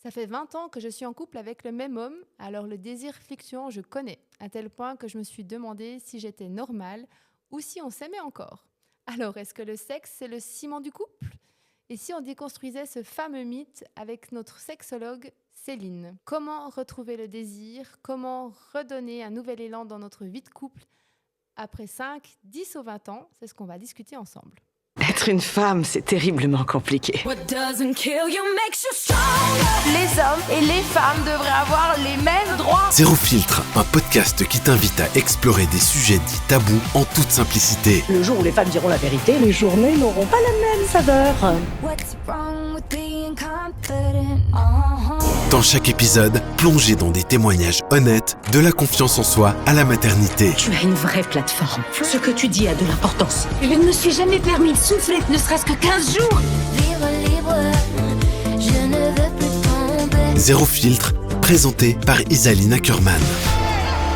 Ça fait 20 ans que je suis en couple avec le même homme, alors le désir fluctuant, je connais, à tel point que je me suis demandé si j'étais normale ou si on s'aimait encore. Alors, est-ce que le sexe, c'est le ciment du couple? Et si on déconstruisait ce fameux mythe avec notre sexologue Céline? Comment retrouver le désir? Comment redonner un nouvel élan dans notre vie de couple après 5, 10 ou 20 ans? C'est ce qu'on va discuter ensemble. Être une femme, c'est terriblement compliqué. What doesn't kill you makes you stronger. Les hommes et les femmes devraient avoir les mêmes droits. Zéro filtre, un podcast qui t'invite à explorer des sujets dits tabous en toute simplicité. Le jour où les femmes diront la vérité, les journées n'auront pas la même saveur. What's wrong with being confident? Uh-huh. Dans chaque épisode, plongez dans des témoignages honnêtes, de la confiance en soi à la maternité. Tu as une vraie plateforme. Ce que tu dis a de l'importance. Je ne me suis jamais permis de souffler, ne serait-ce que 15 jours. Vivre libre, je ne veux plus tomber. Zéro filtre, présenté par Isaline Ackerman.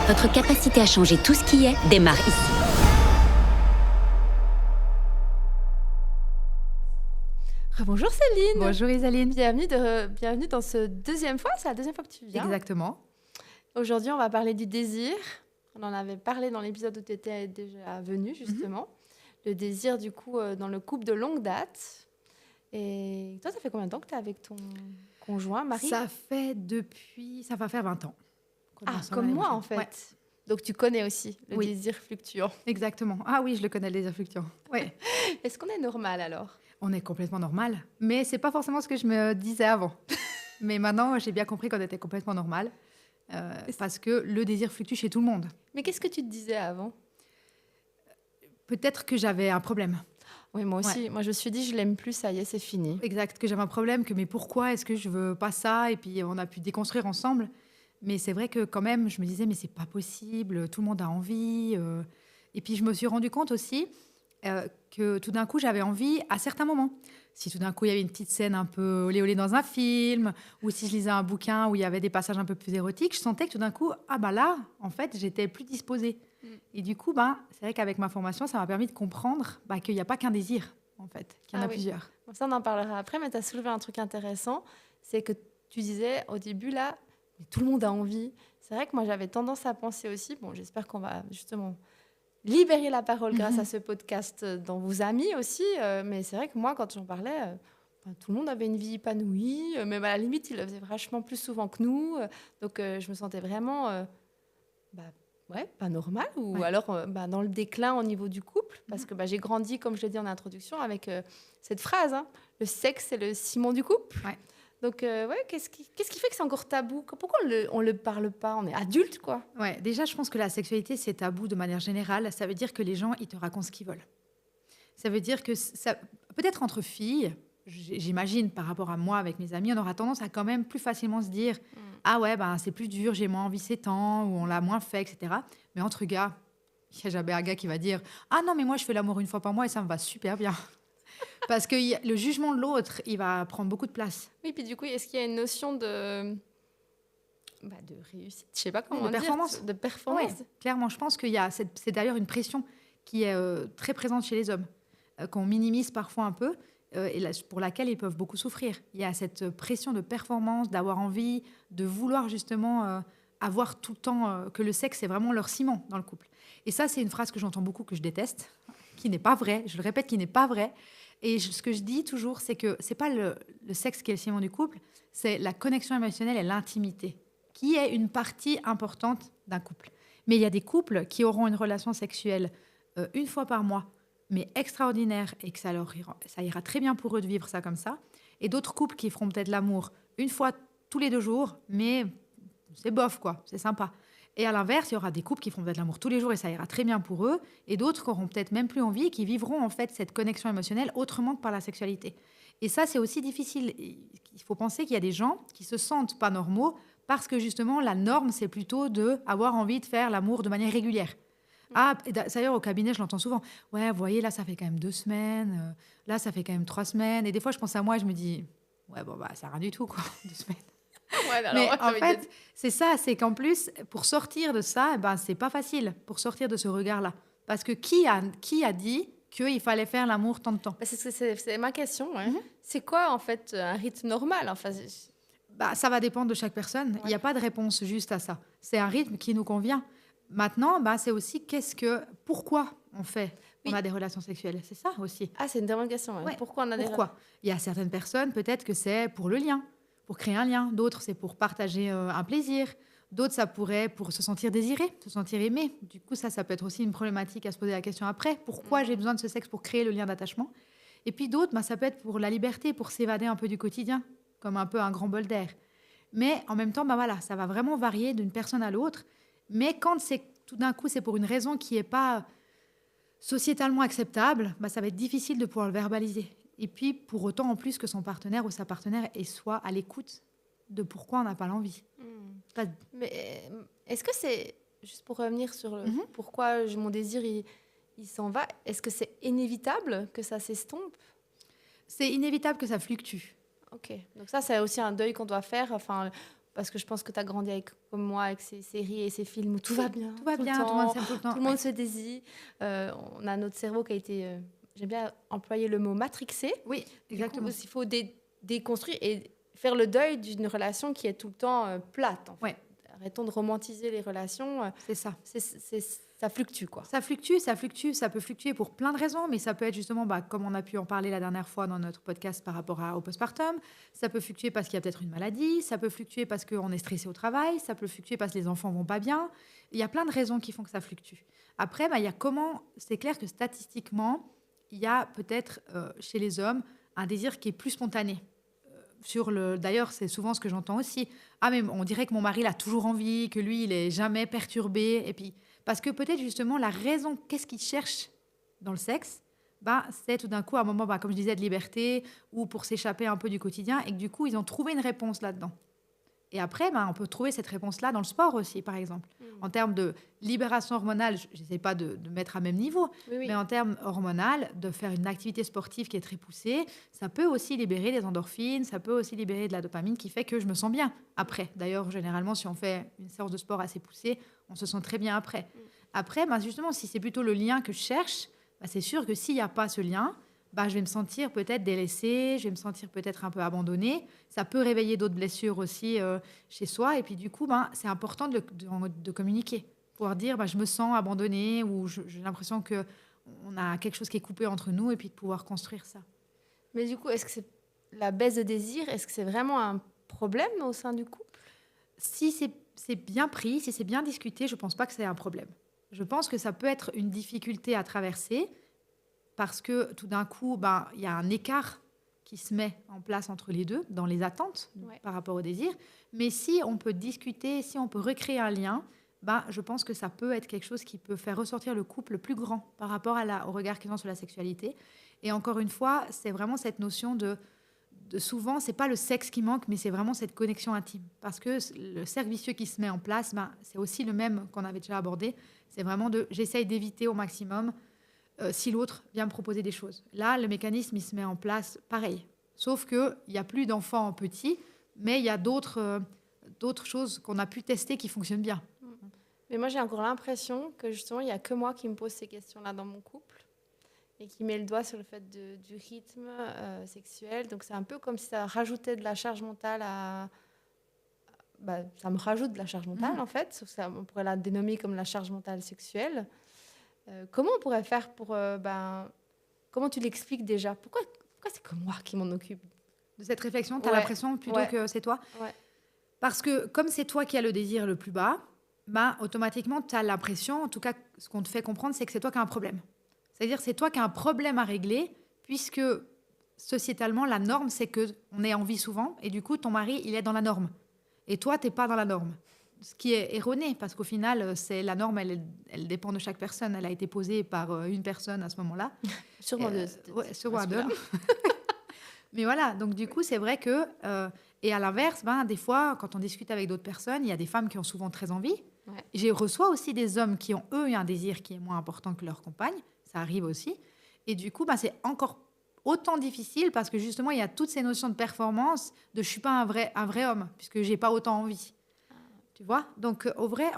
Votre capacité à changer tout ce qui est démarre ici. Bonjour Céline. Bonjour Isaline. Bienvenue dans ce deuxième fois. C'est la deuxième fois que tu viens. Exactement. Aujourd'hui, on va parler du désir. On en avait parlé dans l'épisode où tu étais déjà venue, justement. Le désir, du coup, dans le couple de longue date. Et toi, ça fait combien de temps que tu es avec ton conjoint, Marie? Ça va faire 20 ans. Comme moi, en fait. Ouais. Donc, tu connais aussi le Oui. désir fluctuant. Exactement. Ah oui, je le connais, le désir fluctuant. Ouais. Est-ce qu'on est normal, alors? On est complètement normal. Mais c'est pas forcément ce que je me disais avant. Mais maintenant, j'ai bien compris qu'on était complètement normal. Parce que le désir fluctue chez tout le monde. Mais qu'est-ce que tu te disais avant? Peut-être que j'avais un problème. Oui, moi aussi. Ouais. Moi, je me suis dit, je l'aime plus, ça y est, c'est fini. Exact, que j'avais un problème, mais pourquoi est-ce que je veux pas ça? Et puis on a pu déconstruire ensemble. Mais c'est vrai que quand même, je me disais, mais c'est pas possible, tout le monde a envie. Et puis je me suis rendu compte aussi que tout d'un coup, j'avais envie à certains moments. Si tout d'un coup, il y avait une petite scène un peu olé olé dans un film, ou si je lisais un bouquin où il y avait des passages un peu plus érotiques, je sentais que tout d'un coup, là, en fait, j'étais plus disposée. Et du coup, c'est vrai qu'avec ma formation, ça m'a permis de comprendre qu'il n'y a pas qu'un désir, en fait, qu'il y en a plusieurs. Bon, ça, on en parlera après, mais tu as soulevé un truc intéressant, c'est que tu disais au début, là, mais tout le monde a envie. C'est vrai que moi, j'avais tendance à penser aussi, bon, j'espère qu'on va justement libérer la parole grâce à ce podcast dans vos amis aussi, mais c'est vrai que moi, quand j'en parlais, tout le monde avait une vie épanouie, même à la limite, ils le faisaient vachement plus souvent que nous, donc je me sentais vraiment... pas normal, ou Ouais. alors dans le déclin au niveau du couple, parce que j'ai grandi, comme je l'ai dit en introduction, avec cette phrase, le sexe, c'est le ciment du couple. Ouais. Donc, qu'est-ce qui fait que c'est encore tabou? Pourquoi on le parle pas? On est adulte, quoi. Ouais, déjà, je pense que la sexualité, c'est tabou de manière générale. Ça veut dire que les gens, ils te racontent ce qu'ils veulent. Ça veut dire que, peut-être entre filles, j'imagine, par rapport à moi, avec mes amis, on aura tendance à quand même plus facilement se dire « Ah ouais, c'est plus dur, j'ai moins envie ces temps, ou on l'a moins fait, etc. » Mais entre gars, il n'y a jamais un gars qui va dire « Ah non, mais moi, je fais l'amour une fois par mois et ça me va super bien. » Parce que le jugement de l'autre, il va prendre beaucoup de place. Oui, puis du coup, est-ce qu'il y a une notion de réussite? Je sais pas comment de dire. performance. De performance. Ouais, clairement, je pense qu'il y a c'est d'ailleurs une pression qui est très présente chez les hommes, qu'on minimise parfois un peu, pour laquelle ils peuvent beaucoup souffrir. Il y a cette pression de performance, d'avoir envie, de vouloir justement avoir tout le temps que le sexe est vraiment leur ciment dans le couple. Et ça, c'est une phrase que j'entends beaucoup, que je déteste, qui n'est pas vraie. Je le répète, qui n'est pas vraie. Et ce que je dis toujours, c'est que c'est pas le sexe qui est le ciment du couple, c'est la connexion émotionnelle et l'intimité, qui est une partie importante d'un couple. Mais il y a des couples qui auront une relation sexuelle une fois par mois, mais extraordinaire, et que ça ira très bien pour eux de vivre ça comme ça. Et d'autres couples qui feront peut-être l'amour une fois tous les 2 jours, mais c'est bof, quoi, c'est sympa. Et à l'inverse, il y aura des couples qui feront peut-être l'amour tous les jours et ça ira très bien pour eux, et d'autres qui auront peut-être même plus envie et qui vivront en fait cette connexion émotionnelle autrement que par la sexualité. Et ça, c'est aussi difficile. Il faut penser qu'il y a des gens qui se sentent pas normaux parce que justement, la norme, c'est plutôt d'avoir envie de faire l'amour de manière régulière. Et d'ailleurs, au cabinet, je l'entends souvent. Ouais, vous voyez, là, ça fait quand même 2 semaines. Là, ça fait quand même 3 semaines. Et des fois, je pense à moi et je me dis, ouais, ça rien du tout, quoi, 2 semaines. Ouais, alors, Mais en fait, c'est ça, c'est qu'en plus, pour sortir de ça, c'est pas facile, pour sortir de ce regard-là. Parce que qui a dit qu'il fallait faire l'amour tant de temps? C'est ma question. Ouais. C'est quoi, en fait, un rythme normal? Enfin, Ça va dépendre de chaque personne. Il n'y a pas de réponse juste à ça. C'est un rythme qui nous convient. Maintenant, c'est aussi pourquoi on a des relations sexuelles. C'est ça aussi. Ah, c'est une très bonne question. Ouais. Ouais. Pourquoi on a des Pourquoi? Il y a certaines personnes, peut-être que c'est pour le lien, pour créer un lien. D'autres, c'est pour partager un plaisir. D'autres, ça pourrait pour se sentir désiré, se sentir aimé. Du coup, ça peut être aussi une problématique à se poser la question après. Pourquoi j'ai besoin de ce sexe pour créer le lien d'attachement? Et puis d'autres, ça peut être pour la liberté, pour s'évader un peu du quotidien, comme un peu un grand bol d'air. Mais en même temps, ça va vraiment varier d'une personne à l'autre. Mais quand tout d'un coup, c'est pour une raison qui n'est pas sociétalement acceptable, ça va être difficile de pouvoir le verbaliser. Et puis, pour autant, en plus, que son partenaire ou sa partenaire soit à l'écoute de pourquoi on n'a pas l'envie. Mais est-ce que c'est, juste pour revenir sur pourquoi mon désir il s'en va, est-ce que c'est inévitable que ça s'estompe? C'est inévitable que ça fluctue. Ok, donc ça c'est aussi un deuil qu'on doit faire, parce que je pense que tu as grandi comme moi avec ces séries et ces films où tout va bien. Tout va bien, tout le monde s'aime tout le temps. Tout le monde se désire. On a notre cerveau qui a été, j'aime bien employer le mot matrixé. Oui, exactement. Du coup, il faut déconstruire et faire le deuil d'une relation qui est tout le temps plate. Ouais. Arrêtons de romantiser les relations. C'est ça. Ça fluctue, quoi. Ça fluctue. Ça peut fluctuer pour plein de raisons, mais ça peut être justement, comme on a pu en parler la dernière fois dans notre podcast par rapport au postpartum. Ça peut fluctuer parce qu'il y a peut-être une maladie. Ça peut fluctuer parce qu'on est stressé au travail. Ça peut fluctuer parce que les enfants vont pas bien. Il y a plein de raisons qui font que ça fluctue. Après, il y a c'est clair que statistiquement, il y a peut-être chez les hommes un désir qui est plus spontané. D'ailleurs, c'est souvent ce que j'entends aussi. Ah, mais on dirait que mon mari il a toujours envie, que lui, il est jamais perturbé. Et puis, parce que peut-être justement, la raison, qu'est-ce qu'il cherche dans le sexe, c'est tout d'un coup un moment, comme je disais, de liberté ou pour s'échapper un peu du quotidien. Et que du coup, ils ont trouvé une réponse là-dedans. Et après, on peut trouver cette réponse-là dans le sport aussi, par exemple. En termes de libération hormonale, je n'essaie pas de mettre à même niveau, mais en termes hormonal, de faire une activité sportive qui est très poussée, ça peut aussi libérer des endorphines, ça peut aussi libérer de la dopamine qui fait que je me sens bien après. D'ailleurs, généralement, si on fait une séance de sport assez poussée, on se sent très bien après. Après, justement, si c'est plutôt le lien que je cherche, c'est sûr que s'il n'y a pas ce lien, je vais me sentir peut-être délaissée, je vais me sentir peut-être un peu abandonnée. Ça peut réveiller d'autres blessures aussi chez soi. Et puis du coup, c'est important de communiquer. Pouvoir dire, je me sens abandonnée ou j'ai l'impression qu'on a quelque chose qui est coupé entre nous et puis de pouvoir construire ça. Mais du coup, est-ce que c'est la baisse de désir, est-ce que c'est vraiment un problème au sein du couple? Si c'est bien pris, si c'est bien discuté, je ne pense pas que c'est un problème. Je pense que ça peut être une difficulté à traverser parce que tout d'un coup, il y a un écart qui se met en place entre les deux dans les attentes par rapport au désir. Mais si on peut discuter, si on peut recréer un lien, je pense que ça peut être quelque chose qui peut faire ressortir le couple plus grand par rapport au regard qu'ils ont sur la sexualité. Et encore une fois, c'est vraiment cette notion de souvent, c'est pas le sexe qui manque, mais c'est vraiment cette connexion intime. Parce que le cercle vicieux qui se met en place, c'est aussi le même qu'on avait déjà abordé. C'est vraiment j'essaye d'éviter au maximum si l'autre vient me proposer des choses. Là, le mécanisme, il se met en place pareil. Sauf qu'il n'y a plus d'enfants petits, mais il y a d'autres choses qu'on a pu tester qui fonctionnent bien. Mais moi, j'ai encore l'impression que justement, il n'y a que moi qui me pose ces questions-là dans mon couple et qui met le doigt sur le fait du rythme sexuel. Donc, c'est un peu comme si ça rajoutait de la charge mentale ça me rajoute de la charge mentale, en fait. Sauf ça, on pourrait la dénommer comme la charge mentale sexuelle. Comment on pourrait faire pour... comment tu l'expliques déjà? Pourquoi c'est que moi qui m'en occupe de cette réflexion? Tu as l'impression plutôt que c'est toi? Parce que comme c'est toi qui as le désir le plus bas, automatiquement, tu as l'impression, en tout cas, ce qu'on te fait comprendre, c'est que c'est toi qui as un problème. C'est-à-dire c'est toi qui as un problème à régler, puisque sociétalement, la norme, c'est qu'on ait envie souvent, et du coup, ton mari, il est dans la norme. Et toi, tu n'es pas dans la norme. Ce qui est erroné, parce qu'au final, la norme, elle dépend de chaque personne. Elle a été posée par une personne à ce moment-là. Sûrement deux. Sûrement deux. Mais voilà, donc du coup, c'est vrai que... et à l'inverse, des fois, quand on discute avec d'autres personnes, il y a des femmes qui ont souvent très envie. Je reçois aussi des hommes qui ont, eux, un désir qui est moins important que leur compagne. Ça arrive aussi. Et du coup, c'est encore autant difficile parce que justement, il y a toutes ces notions de performance, je ne suis pas un vrai homme, puisque je n'ai pas autant envie. Tu vois? Donc, en vrai,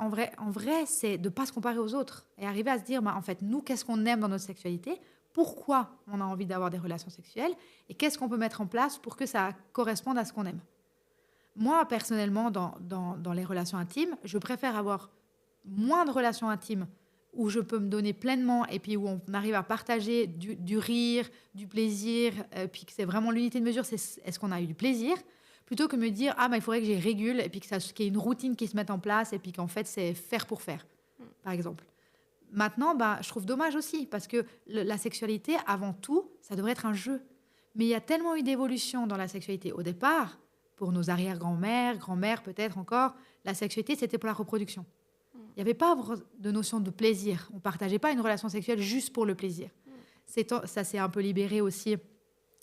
c'est de ne pas se comparer aux autres et arriver à se dire, en fait, nous, qu'est-ce qu'on aime dans notre sexualité? Pourquoi on a envie d'avoir des relations sexuelles? Et qu'est-ce qu'on peut mettre en place pour que ça corresponde à ce qu'on aime? Moi, personnellement, dans les relations intimes, je préfère avoir moins de relations intimes où je peux me donner pleinement et puis où on arrive à partager du rire, du plaisir, puis que c'est vraiment l'unité de mesure, c'est est-ce qu'on a eu du plaisir, plutôt que me dire, il faudrait que j'y régule et puis qu'il y ait une routine qui se mette en place et puis qu'en fait, c'est faire pour faire, par exemple. Maintenant, je trouve dommage aussi parce que la sexualité, avant tout, ça devrait être un jeu. Mais il y a tellement eu d'évolution dans la sexualité. Au départ, pour nos arrière-grand-mères, grand-mères peut-être encore, la sexualité, c'était pour la reproduction. Il n'y avait pas de notion de plaisir. On ne partageait pas une relation sexuelle juste pour le plaisir. Ça s'est un peu libéré aussi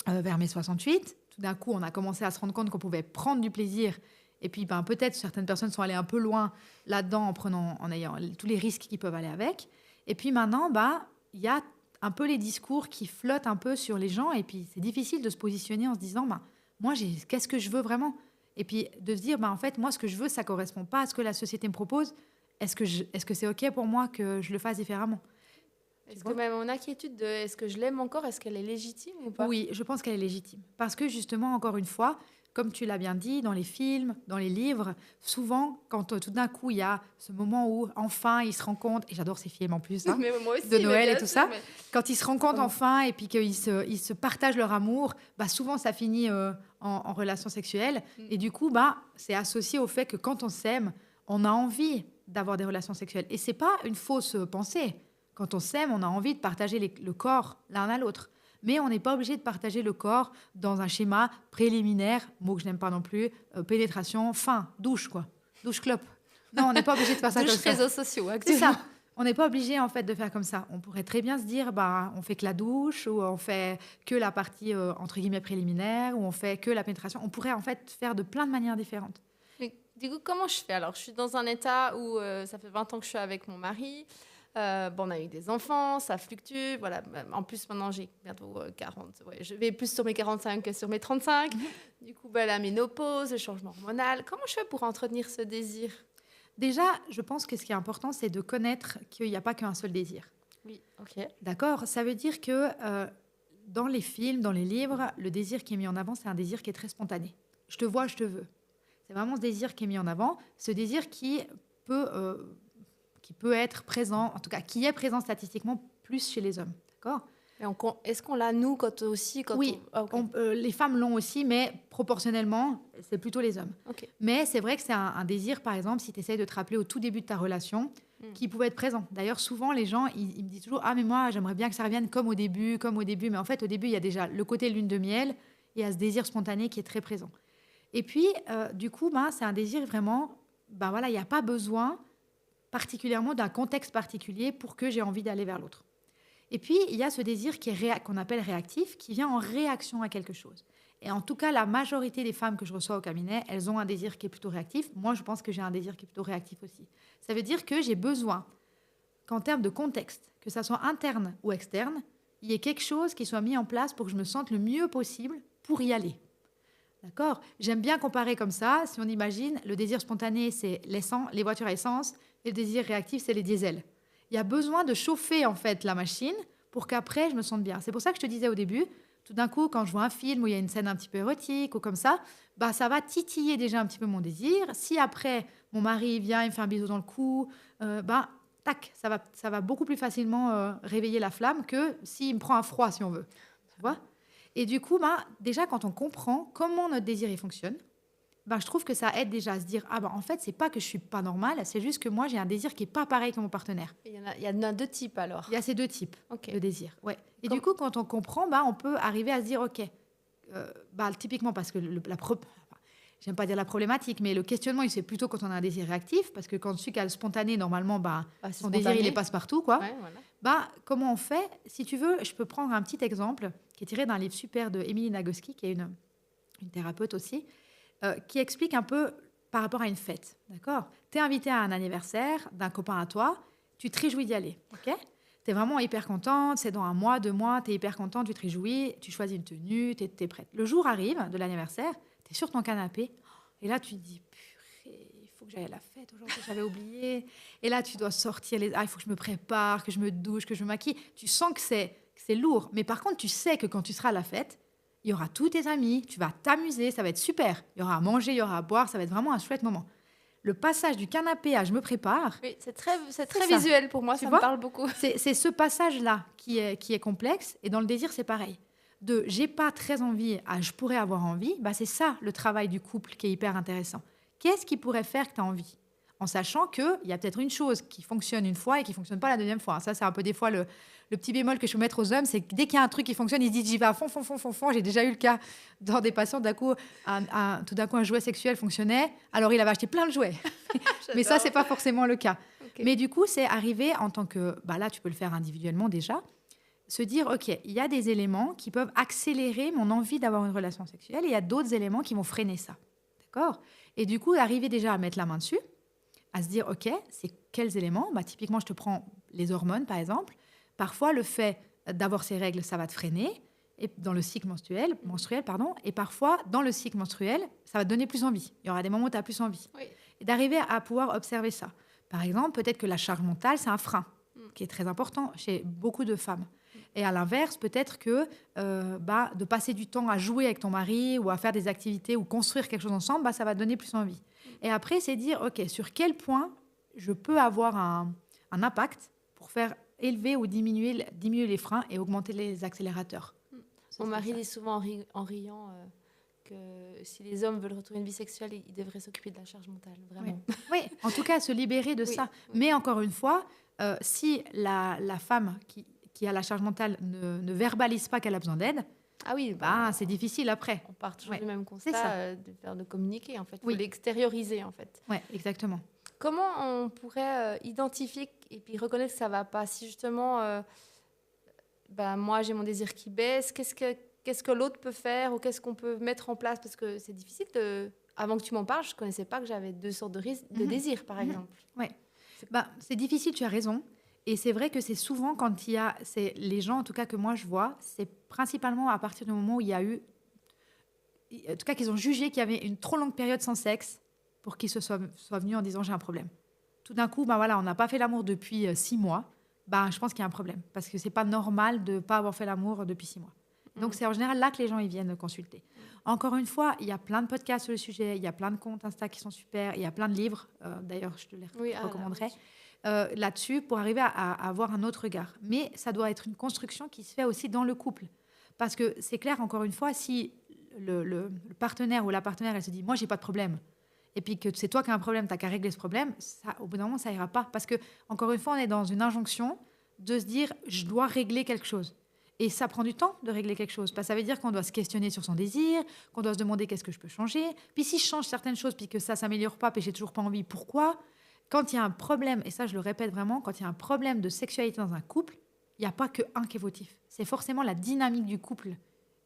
vers mai 68. Tout d'un coup, on a commencé à se rendre compte qu'on pouvait prendre du plaisir. Et puis, peut-être certaines personnes sont allées un peu loin là-dedans en ayant tous les risques qui peuvent aller avec. Et puis maintenant, il y a un peu les discours qui flottent un peu sur les gens. Et puis, c'est difficile de se positionner en se disant, moi, qu'est-ce que je veux vraiment ? Et puis, de se dire, en fait, moi, ce que je veux, ça ne correspond pas à ce que la société me propose. Est-ce que c'est OK pour moi que je le fasse différemment ? Est-ce que même mon inquiétude de est-ce que je l'aime encore, est-ce qu'elle est légitime ou pas ? Oui, je pense qu'elle est légitime. Parce que justement, encore une fois, comme tu l'as bien dit, dans les films, dans les livres, souvent, quand tout d'un coup, il y a ce moment où enfin ils se rencontrent, et j'adore ces films en plus, Mais moi aussi, de Noël mais et tout ça, mais... quand ils se rencontrent enfin et puis qu'ils se partagent leur amour, souvent ça finit en relation sexuelle. Et du coup, c'est associé au fait que quand on s'aime, on a envie d'avoir des relations sexuelles. Et c'est pas une fausse pensée. Quand on s'aime, on a envie de partager le corps l'un à l'autre. Mais on n'est pas obligé de partager le corps dans un schéma préliminaire, mot que je n'aime pas non plus, pénétration, douche, quoi. Douche clope. Non, on n'est pas obligé de faire ça comme ça. Réseaux sociaux, C'est actuellement. ça. On n'est pas obligé, en fait, de faire comme ça. On pourrait très bien se dire, on fait que la douche, ou on fait que la partie, entre guillemets, préliminaire, ou on fait que la pénétration. On pourrait, en fait, faire de plein de manières différentes. Mais, du coup, comment je fais ? Alors, je suis dans un état où ça fait 20 ans que je suis avec mon mari. On a eu des enfants, ça fluctue. Voilà. En plus, maintenant, j'ai bientôt 40. Ouais, je vais plus sur mes 45 que sur mes 35. Du coup, la ménopause, le changement hormonal. Comment je fais pour entretenir ce désir ? Déjà, je pense que ce qui est important, c'est de connaître qu'il n'y a pas qu'un seul désir. Oui, ok. D'accord ? Ça veut dire que dans les films, dans les livres, le désir qui est mis en avant, c'est un désir qui est très spontané. Je te vois, je te veux. C'est vraiment ce désir qui est mis en avant. Ce désir qui peut être présent, en tout cas, qui est présent statistiquement plus chez les hommes. D'accord ? Et est-ce qu'on l'a, nous, Oui, okay. Les femmes l'ont aussi, mais proportionnellement, c'est plutôt les hommes. Okay. Mais c'est vrai que c'est un désir, par exemple, si tu essayes de te rappeler au tout début de ta relation, qui pouvait être présent. D'ailleurs, souvent, les gens, ils me disent toujours « Ah, mais moi, j'aimerais bien que ça revienne comme au début. » Mais en fait, au début, il y a déjà le côté lune de miel et il y a ce désir spontané qui est très présent. Et puis, du coup, c'est un désir vraiment... il n'y a pas besoin particulièrement d'un contexte particulier pour que j'ai envie d'aller vers l'autre. Et puis, il y a ce désir qu'on appelle réactif, qui vient en réaction à quelque chose. Et en tout cas, la majorité des femmes que je reçois au cabinet, elles ont un désir qui est plutôt réactif. Moi, je pense que j'ai un désir qui est plutôt réactif aussi. Ça veut dire que j'ai besoin qu'en termes de contexte, que ça soit interne ou externe, il y ait quelque chose qui soit mis en place pour que je me sente le mieux possible pour y aller. D'accord ? J'aime bien comparer comme ça. Si on imagine, le désir spontané, c'est les voitures à essence, et le désir réactif, c'est les diesels. Il y a besoin de chauffer en fait la machine pour qu'après je me sente bien. C'est pour ça que je te disais au début, tout d'un coup, quand je vois un film où il y a une scène un petit peu érotique ou comme ça ça va titiller déjà un petit peu mon désir. Si après mon mari vient, il me fait un bisou dans le cou, tac, ça va beaucoup plus facilement réveiller la flamme que s'il me prend un froid, si on veut. Tu vois ? Et du coup, déjà quand on comprend comment notre désir il fonctionne, je trouve que ça aide déjà à se dire en fait, c'est pas que je suis pas normale, c'est juste que moi, j'ai un désir qui est pas pareil que mon partenaire. Il y en a deux types, alors. Il y a ces deux types de désir. Ouais. Et Comme... du coup, quand on comprend, on peut arriver à se dire, OK, typiquement, parce que j'aime pas dire la problématique, mais le questionnement, il c'est plutôt quand on a un désir réactif, parce que quand celui qui a le spontané, normalement, son désir, il passe partout, quoi. Ouais, voilà. Comment on fait ? Si tu veux, je peux prendre un petit exemple qui est tiré d'un livre super de Émilie Nagoski, qui est une thérapeute aussi, qui explique un peu par rapport à une fête, d'accord ? Tu es invité à un anniversaire d'un copain à toi, tu te réjouis d'y aller, ok ? Tu es vraiment hyper contente, c'est dans 1 mois, 2 mois, tu es hyper contente, tu te réjouis, tu choisis une tenue, tu es prête. Le jour arrive de l'anniversaire, tu es sur ton canapé, et là tu te dis, purée, il faut que j'aille à la fête aujourd'hui, j'avais oublié. Et là tu dois sortir, il faut que je me prépare, que je me douche, que je me maquille. Tu sens que c'est lourd, mais par contre tu sais que quand tu seras à la fête, il y aura tous tes amis, tu vas t'amuser, ça va être super. Il y aura à manger, il y aura à boire, ça va être vraiment un chouette moment. Le passage du canapé à je me prépare, Oui, c'est très ça. visuel pour moi, Tu ça vois me parle beaucoup. c'est ce passage-là qui est complexe. Et dans le désir, c'est pareil. De j'ai pas très envie à je pourrais avoir envie, bah c'est ça le travail du couple qui est hyper intéressant. Qu'est-ce qui pourrait faire que tu as envie? En sachant qu'il y a peut-être une chose qui fonctionne une fois et qui fonctionne pas la deuxième fois. Ça, c'est un peu des fois le petit bémol que je peux mettre aux hommes, c'est que dès qu'il y a un truc qui fonctionne, ils se disent j'y vais à fond. J'ai déjà eu le cas dans des patients, tout d'un coup, un jouet sexuel fonctionnait, alors il avait acheté plein de jouets. Mais ça, c'est pas forcément le cas. Ok. Mais du coup, c'est arriver en tant que... Bah là, tu peux le faire individuellement déjà. Se dire, OK, il y a des éléments qui peuvent accélérer mon envie d'avoir une relation sexuelle et il y a d'autres éléments qui vont freiner ça. D'accord? Et du coup, arriver déjà à mettre la main dessus, à se dire, OK, c'est quels éléments? Bah, typiquement, je te prends les hormones, par exemple. Parfois, le fait d'avoir ces règles, ça va te freiner et dans le cycle menstruel, et parfois, dans le cycle menstruel, ça va te donner plus envie. Il y aura des moments où tu as plus envie. Oui. Et d'arriver à pouvoir observer ça. Par exemple, peut-être que la charge mentale, c'est un frein qui est très important chez beaucoup de femmes. Et à l'inverse, peut-être que de passer du temps à jouer avec ton mari ou à faire des activités ou construire quelque chose ensemble, bah, ça va te donner plus envie. Et après, c'est dire, OK, sur quel point je peux avoir un impact pour faire élever ou diminuer les freins et augmenter les accélérateurs. Mon mari dit souvent en riant que si les hommes veulent retrouver une vie sexuelle, ils devraient s'occuper de la charge mentale, vraiment. Oui, en tout cas, se libérer de Oui, ça. oui. Mais encore une fois, si la femme qui a la charge mentale ne verbalise pas qu'elle a besoin d'aide, Ah oui, bah, c'est difficile après. on part toujours Ouais, du même c'est ça. constat, de communiquer, en fait. Il faut Oui. l'extérioriser, en fait. Oui, exactement. Comment on pourrait identifier et puis reconnaître que ça ne va pas? Si justement, moi, j'ai mon désir qui baisse, qu'est-ce que l'autre peut faire ou qu'est-ce qu'on peut mettre en place? Parce que c'est difficile de... Avant que tu m'en parles, je ne connaissais pas que j'avais deux sortes de désirs, par exemple. C'est difficile, tu as raison. Et c'est vrai que c'est souvent quand il y a... C'est les gens, en tout cas, que moi, je vois, c'est principalement à partir du moment où il y a eu... En tout cas, qu'ils ont jugé qu'il y avait une trop longue période sans sexe pour qu'ils se soient venus en disant « j'ai un problème ». Tout d'un coup, on n'a pas fait l'amour depuis 6 mois. Je pense qu'il y a un problème. Parce que ce n'est pas normal de ne pas avoir fait l'amour depuis 6 mois. Donc, c'est en général là que les gens ils viennent consulter. Encore une fois, il y a plein de podcasts sur le sujet, il y a plein de comptes Insta qui sont super, il y a plein de livres, d'ailleurs, je te les recommanderais, là-dessus, pour arriver à avoir un autre regard. Mais ça doit être une construction qui se fait aussi dans le couple. Parce que c'est clair, encore une fois, si le partenaire ou la partenaire, elle se dit « moi, j'ai pas de problème », et puis que c'est toi qui as un problème, tu n'as qu'à régler ce problème, ça, au bout d'un moment, ça ira pas. Parce que, encore une fois, on est dans une injonction de se dire « je dois régler quelque chose ». Et ça prend du temps de régler quelque chose. Parce que ça veut dire qu'on doit se questionner sur son désir, qu'on doit se demander qu'est-ce que je peux changer. Puis si je change certaines choses, puis que ça ne s'améliore pas, puis j'ai toujours pas envie, pourquoi? Quand il y a un problème, et ça je le répète vraiment, quand il y a un problème de sexualité dans un couple, il n'y a pas qu'un qui est fautif. C'est forcément la dynamique du couple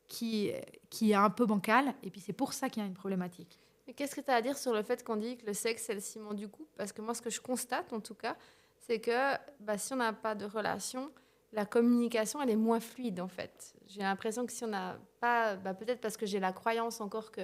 qui est un peu bancale, et puis c'est pour ça qu'il y a une problématique. Mais qu'est-ce que tu as à dire sur le fait qu'on dit que le sexe, c'est le ciment du couple? Parce que moi, ce que je constate, en tout cas, c'est que si on n'a pas de relation, la communication, elle est moins fluide, en fait. J'ai l'impression que si on n'a pas... peut-être parce que j'ai la croyance encore que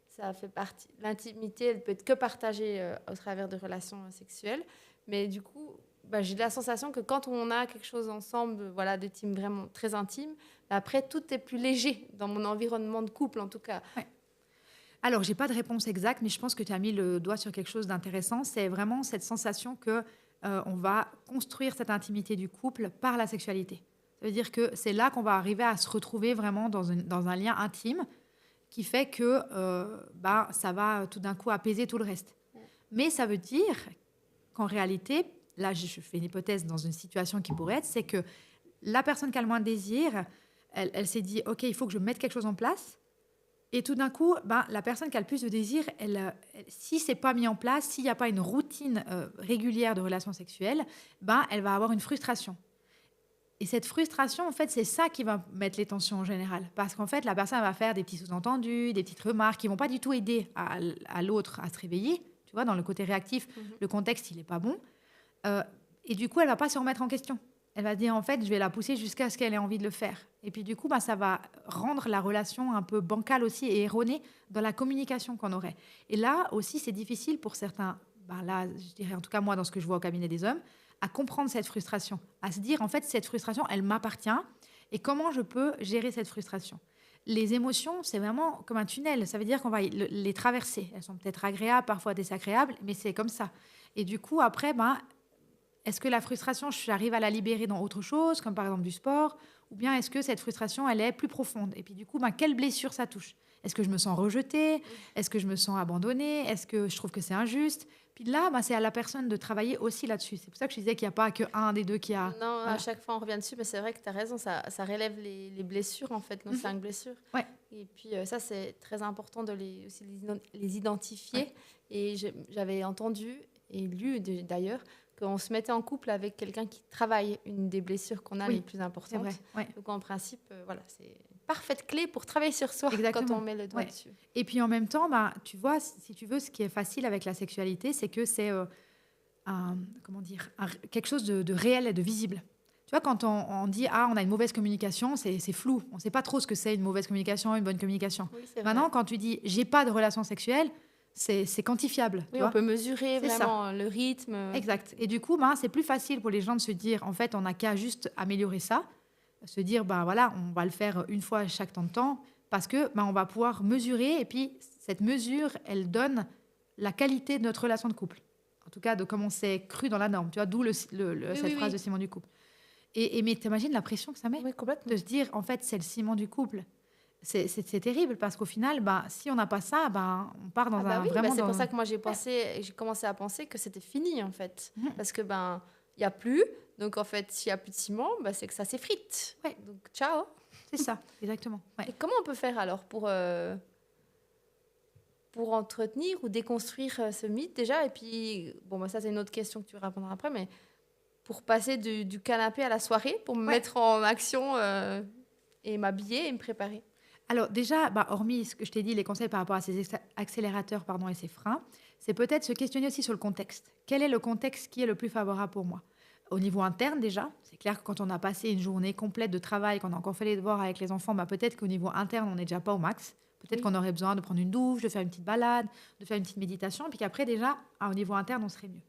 ça fait partie... L'intimité, elle peut être que partagée au travers de relations sexuelles. Mais du coup, j'ai la sensation que quand on a quelque chose ensemble, de team vraiment très intime, après, tout est plus léger dans mon environnement de couple, en tout cas. Ouais. Alors, je n'ai pas de réponse exacte, mais je pense que tu as mis le doigt sur quelque chose d'intéressant. C'est vraiment cette sensation que on va construire cette intimité du couple par la sexualité. Ça veut dire que c'est là qu'on va arriver à se retrouver vraiment dans un lien intime qui fait que ça va tout d'un coup apaiser tout le reste. Mais ça veut dire qu'en réalité, là, je fais une hypothèse dans une situation qui pourrait être, c'est que la personne qui a le moins de désir, elle s'est dit « Ok, il faut que je mette quelque chose en place ». Et tout d'un coup, la personne qui a le plus de désir, si ce n'est pas mis en place, s'il n'y a pas une routine régulière de relations sexuelles, elle va avoir une frustration. Et cette frustration, en fait, c'est ça qui va mettre les tensions en général. Parce qu'en fait, la personne va faire des petits sous-entendus, des petites remarques qui ne vont pas du tout aider à l'autre à se réveiller. Tu vois, dans le côté réactif, le contexte, il n'est pas bon. Et du coup, elle ne va pas se remettre en question. Elle va dire, en fait, je vais la pousser jusqu'à ce qu'elle ait envie de le faire. Et puis, du coup, ça va rendre la relation un peu bancale aussi et erronée dans la communication qu'on aurait. Et là aussi, c'est difficile pour certains, là, je dirais, en tout cas moi, dans ce que je vois au cabinet des hommes, à comprendre cette frustration, à se dire, en fait, cette frustration, elle m'appartient. Et comment je peux gérer cette frustration? les émotions, c'est vraiment comme un tunnel. Ça veut dire qu'on va les traverser. Elles sont peut-être agréables, parfois désagréables, mais c'est comme ça. Et du coup, après, est-ce que la frustration, j'arrive à la libérer dans autre chose, comme par exemple du sport, ou bien est-ce que cette frustration, elle est plus profonde? Et puis du coup, quelle blessure ça touche? Est-ce que je me sens rejetée? Est-ce que je me sens abandonnée? Est-ce que je trouve que c'est injuste? Puis là, c'est à la personne de travailler aussi là-dessus. C'est pour ça que je disais qu'il n'y a pas qu'un des deux qui a... Non, Voilà. à chaque fois on revient dessus, mais c'est vrai que tu as raison, ça relève les blessures en fait, nos 5 blessures. Ouais. Et puis ça, c'est très important de aussi les identifier. Ouais. Et j'avais entendu et lu d'ailleurs qu'on se mettait en couple avec quelqu'un qui travaille une des blessures qu'on a Oui, les plus C'est importantes. vrai. Ouais. Donc en principe, voilà, c'est une parfaite clé pour travailler sur soi Exactement. quand on met le doigt Ouais. dessus. Et puis en même temps, tu vois, si tu veux, ce qui est facile avec la sexualité, c'est que c'est quelque chose de réel et de visible. Tu vois, quand on dit on a une mauvaise communication, c'est flou. On ne sait pas trop ce que c'est une mauvaise communication, une bonne communication. Oui, c'est Maintenant, vrai. quand tu dis j'ai pas de relation sexuelle, c'est quantifiable. tu Oui, vois. on peut mesurer C'est vraiment le rythme. Exact. Et du coup, c'est plus facile pour les gens de se dire, en fait, on n'a qu'à juste améliorer ça, se dire, voilà, on va le faire une fois chaque temps de temps, parce que on va pouvoir mesurer, et puis cette mesure, elle donne la qualité de notre relation de couple. En tout cas, de comment c'est cru dans la norme. Tu vois, d'où cette phrase de ciment du couple. Mais t'imagines la pression que ça met Oui, complètement. de se dire, en fait, c'est le ciment du couple. C'est terrible parce qu'au final, si on n'a pas ça, on part dans un Oui, vraiment. c'est dans- pour ça que moi j'ai commencé à penser que c'était fini en fait, Mhm. parce que il y a plus, donc en fait s'il y a plus de ciment, c'est que ça s'effrite. Ouais. Donc ciao. C'est ça, exactement. Ouais. Et comment on peut faire alors pour entretenir ou déconstruire ce mythe déjà, et puis ça c'est une autre question que tu répondras après, mais pour passer du canapé à la soirée, pour me mettre en action et m'habiller et me préparer. Alors déjà, hormis ce que je t'ai dit, les conseils par rapport à ces accélérateurs et ces freins, c'est peut-être se questionner aussi sur le contexte. Quel est le contexte qui est le plus favorable pour moi? Au niveau interne déjà, c'est clair que quand on a passé une journée complète de travail, qu'on a encore fait les devoirs avec les enfants, peut-être qu'au niveau interne, on n'est déjà pas au max. Peut-être qu'on aurait besoin de prendre une douche, de faire une petite balade, de faire une petite méditation, puis qu'après déjà, au niveau interne, on serait mieux.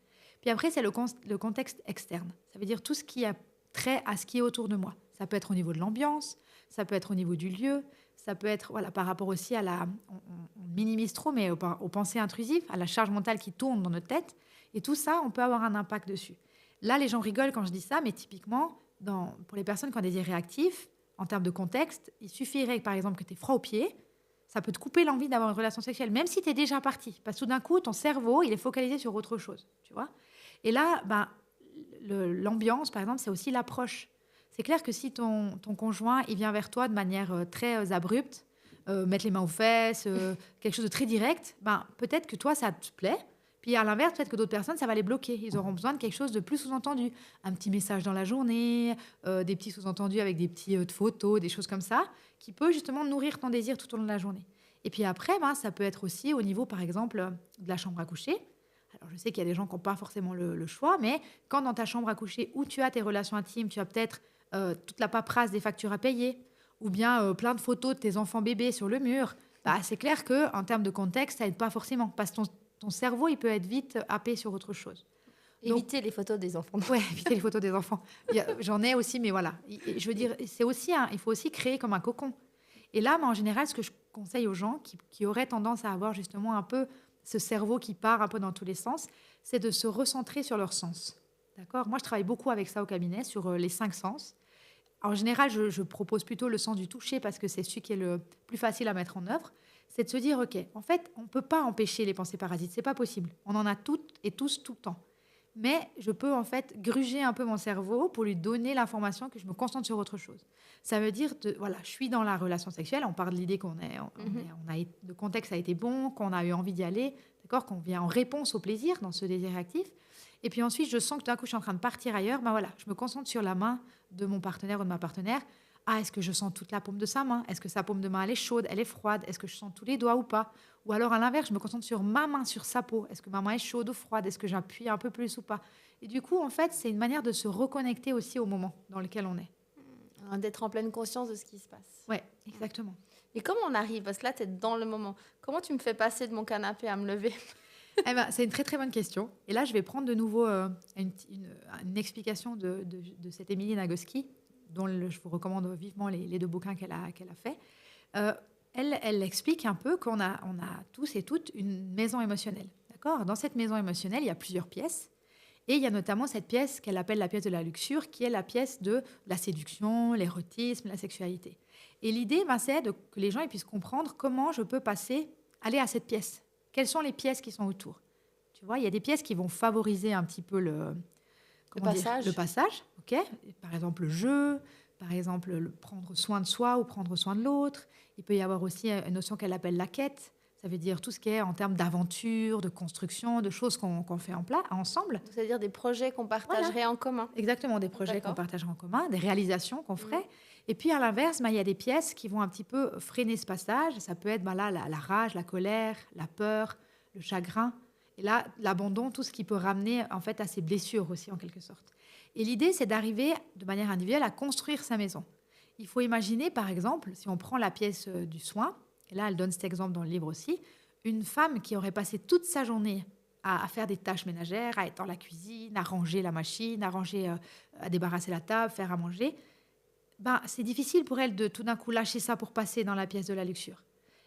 Puis après, c'est le contexte externe. Ça veut dire tout ce qui a trait à ce qui est autour de moi. Ça peut être au niveau de l'ambiance, ça peut être au niveau du lieu, ça peut être par rapport aussi à on minimise trop, mais aux pensées intrusives, à la charge mentale qui tourne dans notre tête. Et tout ça, on peut avoir un impact dessus. Là, les gens rigolent quand je dis ça, mais typiquement, pour les personnes qui ont des désirs réactifs, en termes de contexte, il suffirait, par exemple, que tu aies froid aux pieds. Ça peut te couper l'envie d'avoir une relation sexuelle, même si tu es déjà parti. Parce que tout d'un coup, ton cerveau, il est focalisé sur autre chose. Tu vois. Et là, l'ambiance, par exemple, c'est aussi l'approche. C'est clair que si ton conjoint il vient vers toi de manière très abrupte, mettre les mains aux fesses, quelque chose de très direct, peut-être que toi, ça te plaît. Puis à l'inverse, peut-être que d'autres personnes, ça va les bloquer. Ils auront besoin de quelque chose de plus sous-entendu. Un petit message dans la journée, des petits sous-entendus avec des petites photos, des choses comme ça, qui peut justement nourrir ton désir tout au long de la journée. Et puis après, ça peut être aussi au niveau, par exemple, de la chambre à coucher. Alors, je sais qu'il y a des gens qui n'ont pas forcément le choix, mais quand dans ta chambre à coucher, où tu as tes relations intimes, tu as peut-être toute la paperasse des factures à payer, ou bien plein de photos de tes enfants bébés sur le mur, c'est clair qu'en termes de contexte, ça n'aide pas forcément, parce que ton cerveau, il peut être vite happé sur autre chose. Éviter les photos des enfants. Oui, éviter les photos des enfants. J'en ai aussi, mais voilà. Je veux dire, c'est aussi il faut aussi créer comme un cocon. Et là, en général, ce que je conseille aux gens qui auraient tendance à avoir justement un peu ce cerveau qui part un peu dans tous les sens, c'est de se recentrer sur leurs sens. D'accord ? Moi, je travaille beaucoup avec ça au cabinet, sur les 5 sens. En général, je propose plutôt le sens du toucher parce que c'est celui qui est le plus facile à mettre en œuvre. C'est de se dire, OK, en fait, on ne peut pas empêcher les pensées parasites. Ce n'est pas possible. On en a toutes et tous tout le temps. Mais je peux en fait gruger un peu mon cerveau pour lui donner l'information que je me concentre sur autre chose. Ça veut dire, je suis dans la relation sexuelle, on part de l'idée le contexte a été bon, qu'on a eu envie d'y aller, d'accord, qu'on vient en réponse au plaisir dans ce désir réactif. Et puis ensuite, je sens que tout d'un coup, je suis en train de partir ailleurs. Je me concentre sur la main de mon partenaire ou de ma partenaire. Est-ce que je sens toute la paume de sa main? Est-ce que sa paume de main, elle est chaude, elle est froide? Est-ce que je sens tous les doigts ou pas? Ou alors, à l'inverse, je me concentre sur ma main, sur sa peau. Est-ce que ma main est chaude ou froide? Est-ce que j'appuie un peu plus ou pas? Et du coup, en fait, c'est une manière de se reconnecter aussi au moment dans lequel on est. D'être en pleine conscience de ce qui se passe. Oui, exactement. Et comment on arrive? Parce que là, tu es dans le moment. Comment tu me fais passer de mon canapé à me lever? C'est une très, très bonne question. Et là, je vais prendre de nouveau une explication de cette Émilie Nagoski, dont je vous recommande vivement les 2 bouquins qu'elle a fait. Elle explique un peu qu'on a tous et toutes une maison émotionnelle. D'accord ? Dans cette maison émotionnelle, il y a plusieurs pièces. Et il y a notamment cette pièce qu'elle appelle la pièce de la luxure, qui est la pièce de la séduction, l'érotisme, la sexualité. Et l'idée, c'est que les gens ils puissent comprendre comment je peux aller à cette pièce. Quelles sont les pièces qui sont autour ? Tu vois, il y a des pièces qui vont favoriser un petit peu le passage. Ok ? Par exemple, le jeu, par exemple, prendre soin de soi ou prendre soin de l'autre. Il peut y avoir aussi une notion qu'elle appelle la quête. Ça veut dire tout ce qui est en termes d'aventure, de construction, de choses qu'on fait ensemble. C'est-à-dire des projets qu'on partagerait en commun. Exactement, des projets qu'on partagerait en commun, des réalisations qu'on ferait. Et puis, à l'inverse, il y a des pièces qui vont un petit peu freiner ce passage. Ça peut être la rage, la colère, la peur, le chagrin. Et là, l'abandon, tout ce qui peut ramener en fait, à ces blessures aussi, en quelque sorte. Et l'idée, c'est d'arriver de manière individuelle à construire sa maison. Il faut imaginer, par exemple, si on prend la pièce du soin, et là, elle donne cet exemple dans le livre aussi, une femme qui aurait passé toute sa journée à faire des tâches ménagères, à être dans la cuisine, à ranger la machine, à débarrasser la table, faire à manger, c'est difficile pour elle de tout d'un coup lâcher ça pour passer dans la pièce de la luxure.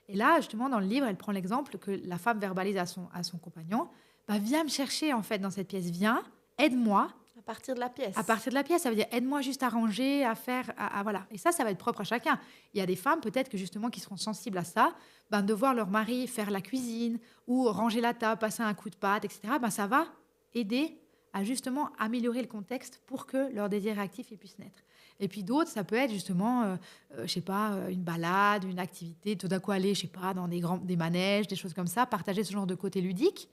Et là, justement, dans le livre, elle prend l'exemple que la femme verbalise à son compagnon, viens me chercher en fait dans cette pièce, viens, aide-moi. À partir de la pièce. À partir de la pièce, ça veut dire aide-moi juste à ranger, à faire, voilà. Et ça va être propre à chacun. Il y a des femmes peut-être que justement qui seront sensibles à ça, de voir leur mari faire la cuisine ou ranger la table, passer un coup de patte, etc. Ça va aider à justement améliorer le contexte pour que leur désir réactif puisse naître. Et puis d'autres, ça peut être justement, une balade, une activité, tout d'un coup aller, dans des manèges, des choses comme ça, partager ce genre de côté ludique,